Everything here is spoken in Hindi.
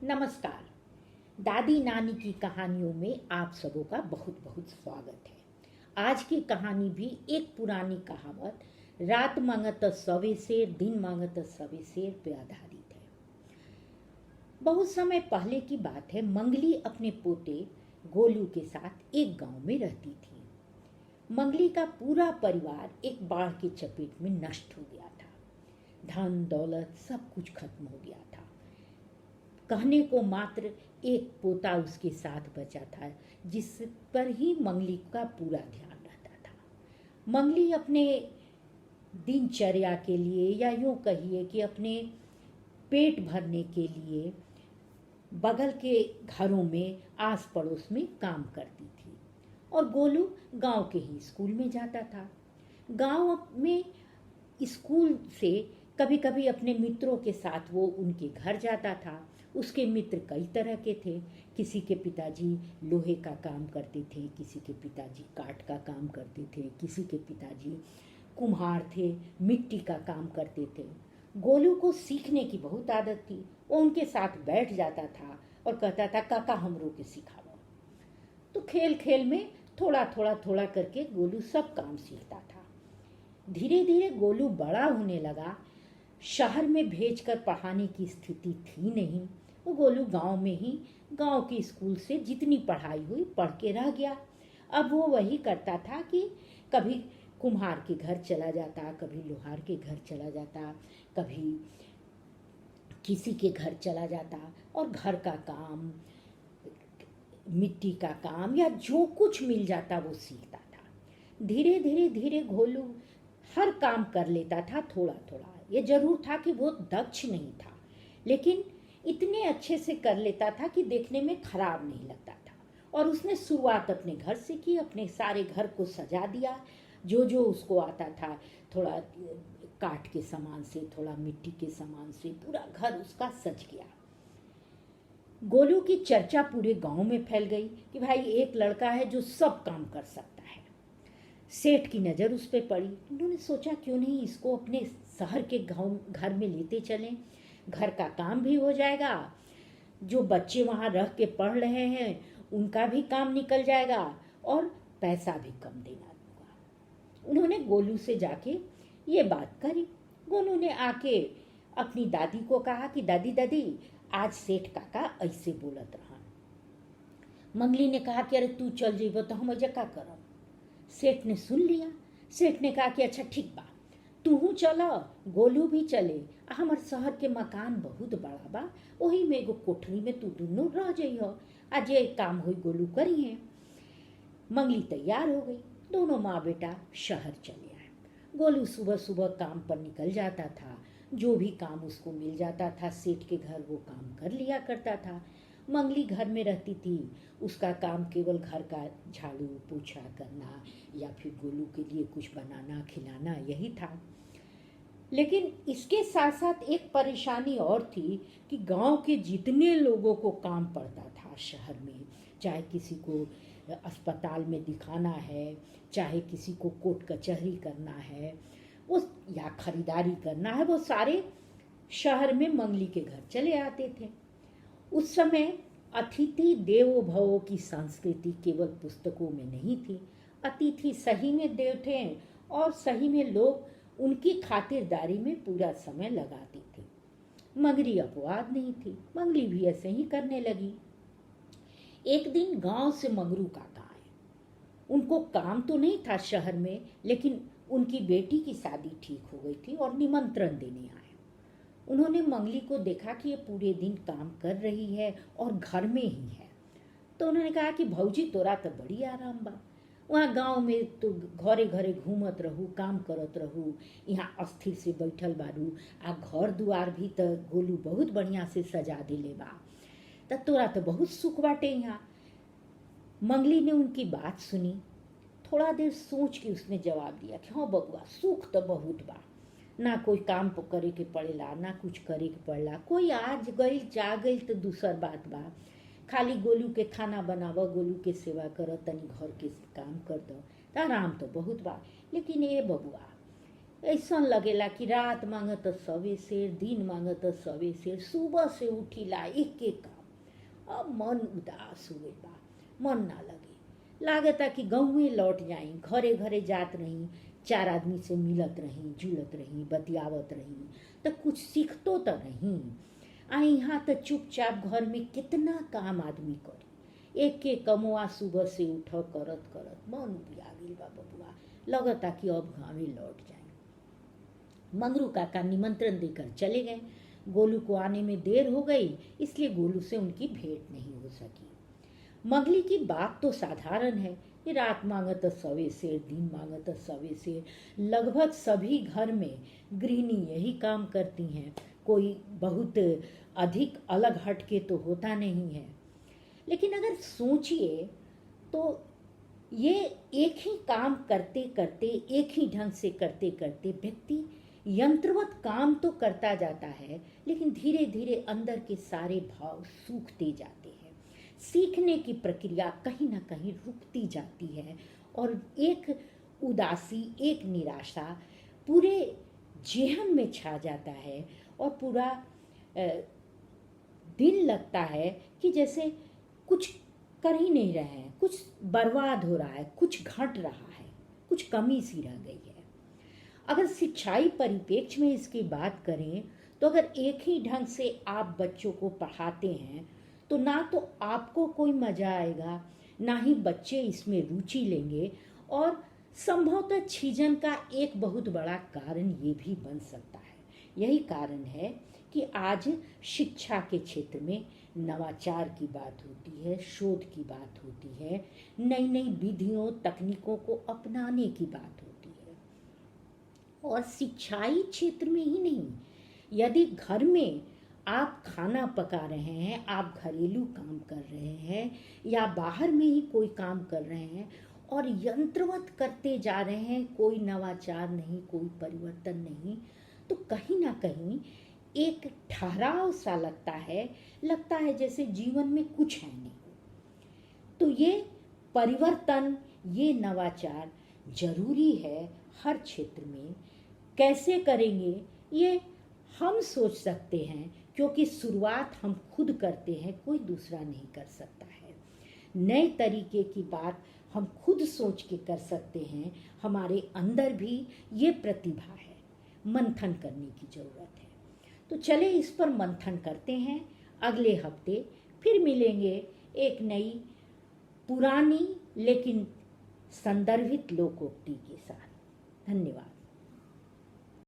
नमस्कार। दादी नानी की कहानियों में आप सबों का बहुत बहुत स्वागत है। आज की कहानी भी एक पुरानी कहावत रात मांगत सवे शेर दिन मांगत सवे शेर पे आधारित है। बहुत समय पहले की बात है। मंगली अपने पोते गोलू के साथ एक गांव में रहती थी। मंगली का पूरा परिवार एक बाढ़ की चपेट में नष्ट हो गया था। धन दौलत सब कुछ खत्म हो गया था। कहने को मात्र एक पोता उसके साथ बचा था, जिस पर ही मंगली का पूरा ध्यान रहता था। मंगली अपने दिनचर्या के लिए या यूँ कहिए कि अपने पेट भरने के लिए बगल के घरों में आस पड़ोस में काम करती थी और गोलू गांव के ही स्कूल में जाता था। गांव में स्कूल से कभी कभी अपने मित्रों के साथ वो उनके घर जाता था। उसके मित्र कई तरह के थे। किसी के पिताजी लोहे का काम करते थे, किसी के पिताजी काठ का काम करते थे, किसी के पिताजी कुम्हार थे, मिट्टी का काम करते थे। गोलू को सीखने की बहुत आदत थी। वो उनके साथ बैठ जाता था और कहता था, काका हमरो के सिखाओ। तो खेल खेल में थोड़ा करके गोलू सब काम सीखता था। धीरे धीरे गोलू बड़ा होने लगा। शहर में भेजकर पढ़ाने की स्थिति थी नहीं। वो गोलू गांव में ही गांव के स्कूल से जितनी पढ़ाई हुई पढ़ के रह गया। अब वो वही करता था कि कभी कुम्हार के घर चला जाता, कभी लोहार के घर चला जाता, कभी किसी के घर चला जाता और घर का काम, मिट्टी का काम या जो कुछ मिल जाता वो सीखता था। धीरे धीरे गोलू हर काम कर लेता था थोड़ा थोड़ा। ये जरूर था कि वो दक्ष नहीं था, लेकिन इतने अच्छे से कर लेता था कि देखने में खराब नहीं लगता था। और उसने शुरुआत अपने घर से की। अपने सारे घर को सजा दिया जो जो उसको आता था। थोड़ा काठ के सामान से, थोड़ा मिट्टी के सामान से पूरा घर उसका सज गया। गोलू की चर्चा पूरे गांव में फैल गई कि भाई एक लड़का है जो सब काम कर सकता है। सेठ की नज़र उस पर पड़ी। उन्होंने सोचा क्यों नहीं इसको अपने शहर के गांव घर में लेते चलें। घर का काम भी हो जाएगा, जो बच्चे वहाँ रह के पढ़ रहे हैं उनका भी काम निकल जाएगा और पैसा भी कम देना होगा। उन्होंने गोलू से जाके ये बात करी। गोलू ने आके अपनी दादी को कहा कि दादी दादी आज सेठ काका ऐसे बोलत रहा। मंगली ने कहा कि अरे तू चल जेबो तो हम अजे का करब। सेठ ने सुन लिया। सेठ ने कहा कि अच्छा ठीक बा, तू चला, गोलू भी चले। हमार शहर के मकान बहुत बड़ा बा, वही में एगो कोठरी में तू दोनों रह जइह। आज ये काम हुई गोलू करी है। मंगली तैयार हो गई। दोनों माँ बेटा शहर चले आए। गोलू सुबह सुबह काम पर निकल जाता था। जो भी काम उसको मिल जाता था सेठ के घर वो काम कर लिया करता था। मंगली घर में रहती थी। उसका काम केवल घर का झाड़ू पोछा करना या फिर गोलू के लिए कुछ बनाना खिलाना यही था। लेकिन इसके साथ साथ एक परेशानी और थी कि गांव के जितने लोगों को काम पड़ता था शहर में, चाहे किसी को अस्पताल में दिखाना है, चाहे किसी को कोर्ट कचहरी करना है, वो या खरीदारी करना है, वो सारे शहर में मंगली के घर चले आते थे। उस समय अतिथि देवो भव की संस्कृति केवल पुस्तकों में नहीं थी। अतिथि सही में देव थे और सही में लोग उनकी खातिरदारी में पूरा समय लगाती थी। मंगली अपवाद नहीं थी। मंगली भी ऐसे ही करने लगी। एक दिन गांव से मंगरू काका आए। उनको काम तो नहीं था शहर में, लेकिन उनकी बेटी की शादी ठीक हो गई थी और निमंत्रण देने आए। उन्होंने मंगली को देखा कि ये पूरे दिन काम कर रही है और घर में ही है। तो उन्होंने कहा कि भौजी तोरा तो बड़ी आराम बा, वहाँ गांव में तो घरे घरे घूमत रहू, काम करत रहू, यहाँ अस्थिर से बैठल बारू, आ घर दुआर भी तो गोलू बहुत बढ़िया से सजा दिले बा, तो तोरा तो बहुत सुख बाटे यहाँ। मंगली ने उनकी बात सुनी। थोड़ा देर सोच के उसने जवाब दिया कि हाँ बबुआ, सुख तो बहुत बा। ना कोई काम करे के पड़ेला, ना कुछ करे के पड़ला। कोई आज गई जा गई तो दूसर बात बा। खाली गोलू के खाना बनाव, गोलू के सेवा कर, तनी घर के काम कर दो, तो आराम तो बहुत बा। लेकिन ये बबुआ, ऐसा लगेला कि रात मांगे तो सवे शेर, दिन मांगे तो सवे शेर, सुबह से उठीला एक एक काम। अब मन उदास हुए बा, मन ना लगे, लागता कि गाँवे लौट जाई, घरे घरे जात रही, चार आदमी से मिलत रही, जुलत रही, बतियावत रही, तो कुछ सीखतो तो नहीं। आ यहाँ तो चुपचाप घर में कितना काम आदमी करे, एक एक कमुआ सुबह से उठ करत करत मन उबिया गेल बा बबुआ, लगता कि अब गाँवे लौट जाए। मंगरू काका निमंत्रण देकर चले गए। गोलू को आने में देर हो गई, इसलिए गोलू से उनकी भेंट नहीं हो सकी। मंगली की बात तो साधारण है, ये रात मांगे तो सवे शेर, दिन मांगे तो सवे शेर। लगभग सभी घर में गृहिणी यही काम करती हैं, कोई बहुत अधिक अलग हटके तो होता नहीं है। लेकिन अगर सोचिए तो ये एक ही काम करते करते, एक ही ढंग से करते करते व्यक्ति यंत्रवत काम तो करता जाता है, लेकिन धीरे धीरे अंदर के सारे भाव सूखते जाते हैं। सीखने की प्रक्रिया कहीं ना कहीं रुकती जाती है और एक उदासी, एक निराशा पूरे जेहन में छा जाता है और पूरा दिन लगता है कि जैसे कुछ कर ही नहीं रहे हैं, कुछ बर्बाद हो रहा है, कुछ घट रहा है, कुछ कमी सी रह गई है। अगर शिक्षाई परिप्रेक्ष्य में इसकी बात करें तो अगर एक ही ढंग से आप बच्चों को पढ़ाते हैं तो ना तो आपको कोई मज़ा आएगा, ना ही बच्चे इसमें रुचि लेंगे, और संभवतः छीजन का एक बहुत बड़ा कारण ये भी बन सकता है। यही कारण है कि आज शिक्षा के क्षेत्र में नवाचार की बात होती है, शोध की बात होती है, नई नई विधियों तकनीकों को अपनाने की बात होती है। और शिक्षाई क्षेत्र में ही नहीं, यदि घर में आप खाना पका रहे हैं, आप घरेलू काम कर रहे हैं, या बाहर में ही कोई काम कर रहे हैं और यंत्रवत करते जा रहे हैं, कोई नवाचार नहीं, कोई परिवर्तन नहीं, तो कहीं ना कहीं एक ठहराव सा लगता है जैसे जीवन में कुछ है नहीं। तो ये परिवर्तन, ये नवाचार जरूरी है हर क्षेत्र में। कैसे करेंगे ये हम सोच सकते हैं, क्योंकि शुरुआत हम खुद करते हैं, कोई दूसरा नहीं कर सकता है। नए तरीके की बात हम खुद सोच के कर सकते हैं, हमारे अंदर भी ये प्रतिभा है, मंथन करने की ज़रूरत है। तो चले इस पर मंथन करते हैं। अगले हफ्ते फिर मिलेंगे एक नई पुरानी लेकिन संदर्भित लोकोक्ति के साथ। धन्यवाद।